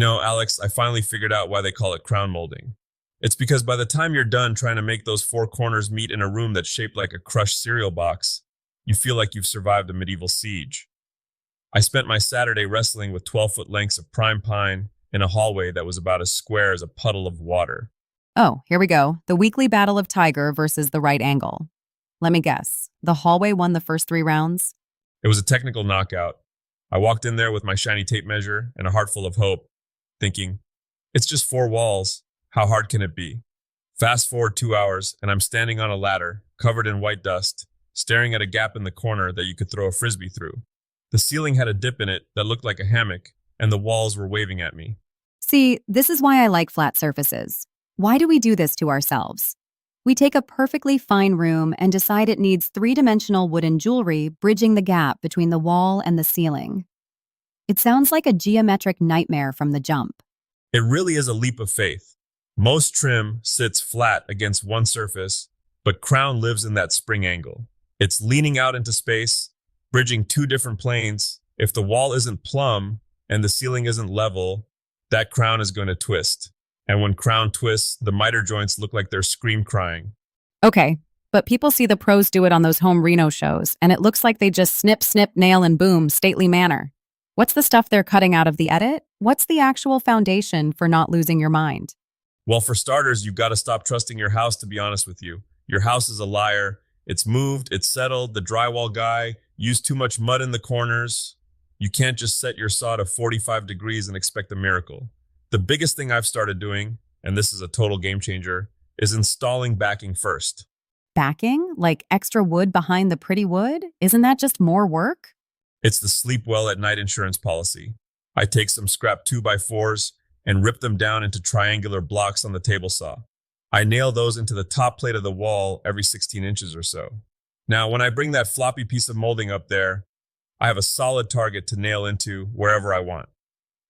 Alex, I finally figured out why they call it crown molding. It's because by the time you're done trying to make those four corners meet in a room that's shaped like a crushed cereal box, you feel like you've survived a medieval siege. I spent my Saturday wrestling with 12-foot lengths of prime pine in a hallway that was about as square as a puddle of water. Oh, here we go. The weekly battle of Tiger versus the right angle. Let me guess. The hallway won the first 3 rounds? It was a technical knockout. I walked in there with my shiny tape measure and a heart full of hope, thinking, it's just four walls. How hard can it be? Fast forward 2 hours, and I'm standing on a ladder, covered in white dust, staring at a gap in the corner that you could throw a frisbee through. The ceiling had a dip in it that looked like a hammock, and the walls were waving at me. See, this is why I like flat surfaces. Why do we do this to ourselves? We take a perfectly fine room and decide it needs three-dimensional wooden jewelry bridging the gap between the wall and the ceiling. It sounds like a geometric nightmare from the jump. It really is a leap of faith. Most trim sits flat against one surface, but crown lives in that spring angle. It's leaning out into space, bridging two different planes. If the wall isn't plumb and the ceiling isn't level, that crown is going to twist. And when crown twists, the miter joints look like they're scream crying. Okay, but people see the pros do it on those home Reno shows, and it looks like they just snip, snip, nail, and boom, stately manner. What's the stuff they're cutting out of the edit? What's the actual foundation for not losing your mind? Well, for starters, you've got to stop trusting your house, to be honest with you. Your house is a liar. It's moved, it's settled, the drywall guy used too much mud in the corners. You can't just set your saw to 45 degrees and expect a miracle. The biggest thing I've started doing, and this is a total game changer, is installing backing first. Backing? Like extra wood behind the pretty wood? Isn't that just more work? It's the sleep well at night insurance policy. I take some scrap 2x4s and rip them down into triangular blocks on the table saw. I nail those into the top plate of the wall every 16 inches or so. Now, when I bring that floppy piece of molding up there, I have a solid target to nail into wherever I want.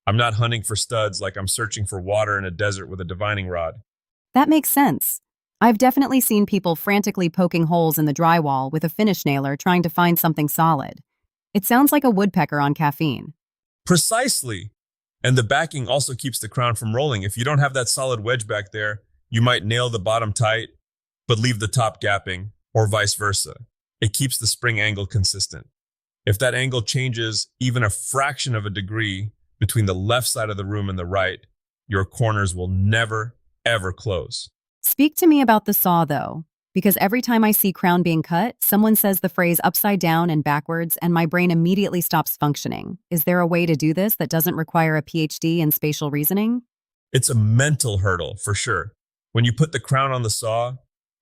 I'm not hunting for studs like I'm searching for water in a desert with a divining rod. That makes sense. I've definitely seen people frantically poking holes in the drywall with a finish nailer trying to find something solid. It sounds like a woodpecker on caffeine. Precisely. And the backing also keeps the crown from rolling. If you don't have that solid wedge back there, you might nail the bottom tight, but leave the top gapping, or vice versa. It keeps the spring angle consistent. If that angle changes even a fraction of a degree between the left side of the room and the right, your corners will never, ever close. Speak to me about the saw, though, because every time I see crown being cut, someone says the phrase upside down and backwards, and my brain immediately stops functioning. Is there a way to do this that doesn't require a PhD in spatial reasoning? It's a mental hurdle, for sure. When you put the crown on the saw,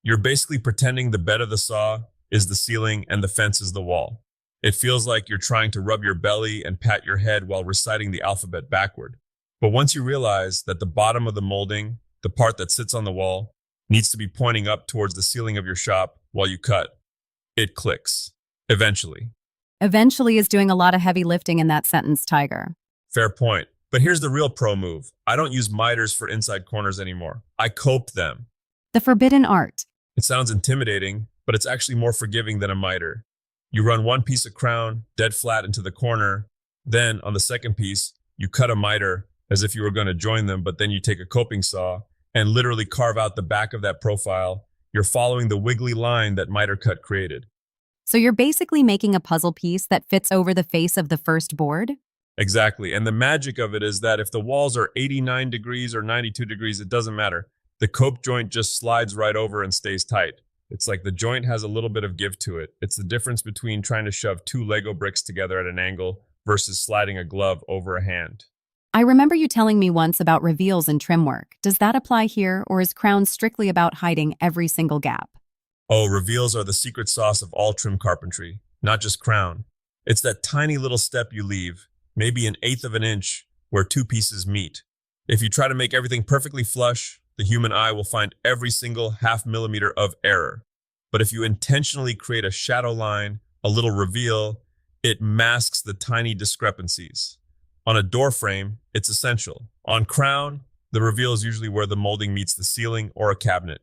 you're basically pretending the bed of the saw is the ceiling and the fence is the wall. It feels like you're trying to rub your belly and pat your head while reciting the alphabet backward. But once you realize that the bottom of the molding, the part that sits on the wall, needs to be pointing up towards the ceiling of your shop while you cut, it clicks. Eventually. Eventually is doing a lot of heavy lifting in that sentence, Tiger. Fair point. But here's the real pro move. I don't use miters for inside corners anymore. I cope them. The forbidden art. It sounds intimidating, but it's actually more forgiving than a miter. You run one piece of crown dead flat into the corner. Then, on the second piece, you cut a miter as if you were going to join them, but then you take a coping saw and literally carve out the back of that profile. You're following the wiggly line that miter cut created. So you're basically making a puzzle piece that fits over the face of the first board? Exactly. And the magic of it is that if the walls are 89 degrees or 92 degrees, it doesn't matter. The cope joint just slides right over and stays tight. It's like the joint has a little bit of give to it. It's the difference between trying to shove two Lego bricks together at an angle versus sliding a glove over a hand. I remember you telling me once about reveals in trim work. Does that apply here, or is crown strictly about hiding every single gap? Oh, reveals are the secret sauce of all trim carpentry, not just crown. It's that tiny little step you leave, maybe an eighth of an inch, where two pieces meet. If you try to make everything perfectly flush, the human eye will find every single half millimeter of error. But if you intentionally create a shadow line, a little reveal, it masks the tiny discrepancies. On a door frame, it's essential. On crown, the reveal is usually where the molding meets the ceiling or a cabinet.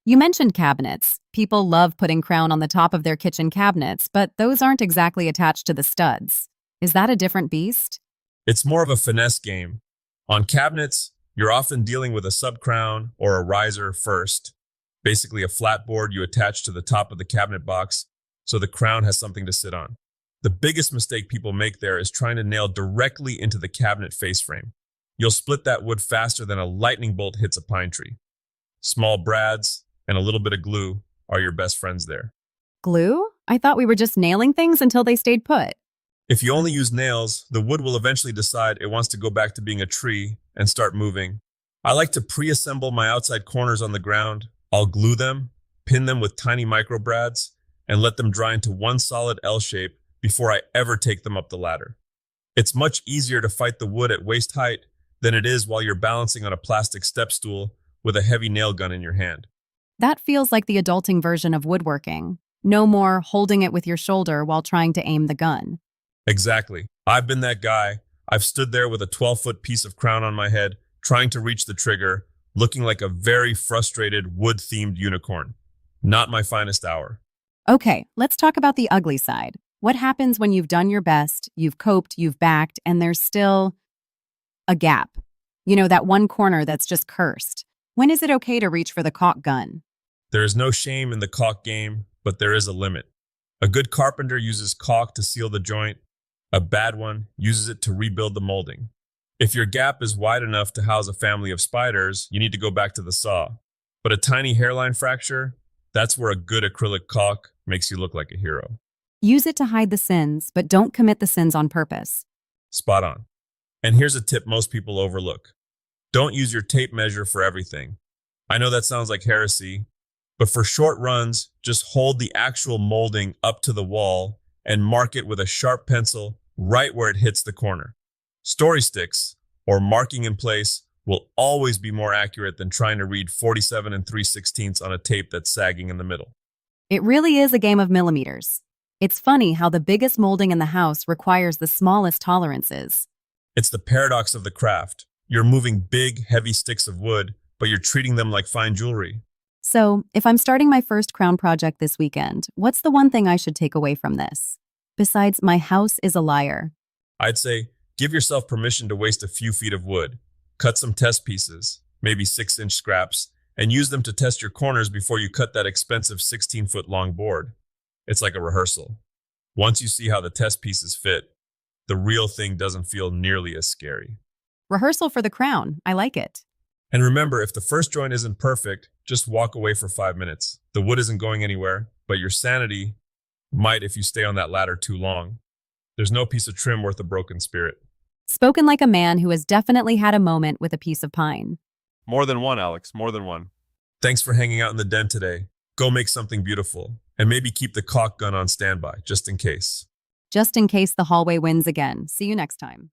You mentioned cabinets. People love putting crown on the top of their kitchen cabinets, but those aren't exactly attached to the studs. Is that a different beast? It's more of a finesse game. On cabinets, you're often dealing with a subcrown or a riser first, basically a flat board you attach to the top of the cabinet box so the crown has something to sit on. The biggest mistake people make there is trying to nail directly into the cabinet face frame. You'll split that wood faster than a lightning bolt hits a pine tree. Small brads and a little bit of glue are your best friends there. Glue? I thought we were just nailing things until they stayed put. If you only use nails, the wood will eventually decide it wants to go back to being a tree and start moving. I like to pre-assemble my outside corners on the ground. I'll glue them, pin them with tiny micro brads, and let them dry into one solid L shape before I ever take them up the ladder. It's much easier to fight the wood at waist height than it is while you're balancing on a plastic step stool with a heavy nail gun in your hand. That feels like the adulting version of woodworking. No more holding it with your shoulder while trying to aim the gun. Exactly. I've been that guy. I've stood there with a 12-foot piece of crown on my head, trying to reach the trigger, looking like a very frustrated wood-themed unicorn. Not my finest hour. Okay, let's talk about the ugly side. What happens when you've done your best, you've coped, you've backed, and there's still a gap? You know, that one corner that's just cursed. When is it okay to reach for the caulk gun? There is no shame in the caulk game, but there is a limit. A good carpenter uses caulk to seal the joint. A bad one uses it to rebuild the molding. If your gap is wide enough to house a family of spiders, you need to go back to the saw. But a tiny hairline fracture, that's where a good acrylic caulk makes you look like a hero. Use it to hide the sins, but don't commit the sins on purpose. Spot on. And here's a tip most people overlook. Don't use your tape measure for everything. I know that sounds like heresy, but for short runs, just hold the actual molding up to the wall and mark it with a sharp pencil right where it hits the corner. Story sticks, or marking in place, will always be more accurate than trying to read 47 3/16 on a tape that's sagging in the middle. It really is a game of millimeters. It's funny how the biggest molding in the house requires the smallest tolerances. It's the paradox of the craft. You're moving big, heavy sticks of wood, but you're treating them like fine jewelry. So, if I'm starting my first crown project this weekend, what's the one thing I should take away from this? Besides, my house is a liar. I'd say give yourself permission to waste a few feet of wood. Cut some test pieces, maybe 6-inch scraps, and use them to test your corners before you cut that expensive 16-foot long board. It's like a rehearsal. Once you see how the test pieces fit, the real thing doesn't feel nearly as scary. Rehearsal for the crown. I like it. And remember, if the first joint isn't perfect, just walk away for 5 minutes. The wood isn't going anywhere, but your sanity might if you stay on that ladder too long. There's no piece of trim worth a broken spirit. Spoken like a man who has definitely had a moment with a piece of pine. More than one, Alex, more than one. Thanks for hanging out in the den today. Go make something beautiful, and maybe keep the caulk gun on standby, just in case. Just in case the hallway wins again. See you next time.